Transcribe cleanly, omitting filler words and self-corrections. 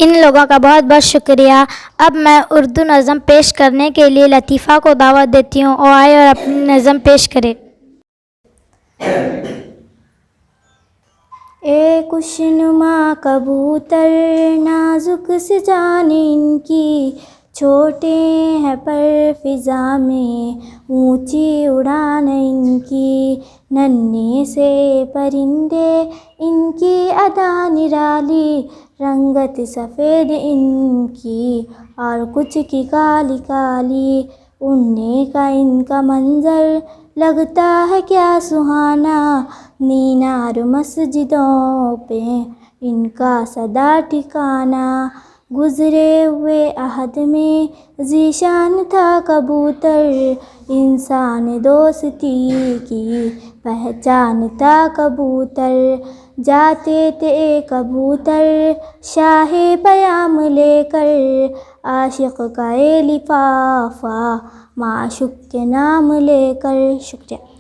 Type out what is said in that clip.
ان لوگوں کا بہت بہت شکریہ۔ اب میں اردو نظم پیش کرنے کے لیے لطیفہ کو دعوت دیتی ہوں، وہ آئے اور اپنی نظم پیش کرے۔ اے کشنما کبوتر نازک سی جان ان کی، چھوٹے ہیں پر فضا میں اونچی اڑان ان کی، ننھے سے پرندے ان کی ادا نرالی، رنگت سفید ان کی اور کچھ کی کالی کالی، اڑنے کا ان کا منظر لگتا ہے کیا سہانا، مینار مسجدوں پہ ان کا سدا ٹھکانا، گزرے ہوئے عہد میں ذیشان تھا کبوتر، انسان دوستی کی پہچان تھا کبوتر، جاتے تھے کبوتر شاہ پیام لے کر، عاشق کا یہ لفافہ معشوق کے نام لے کر۔ شکریہ۔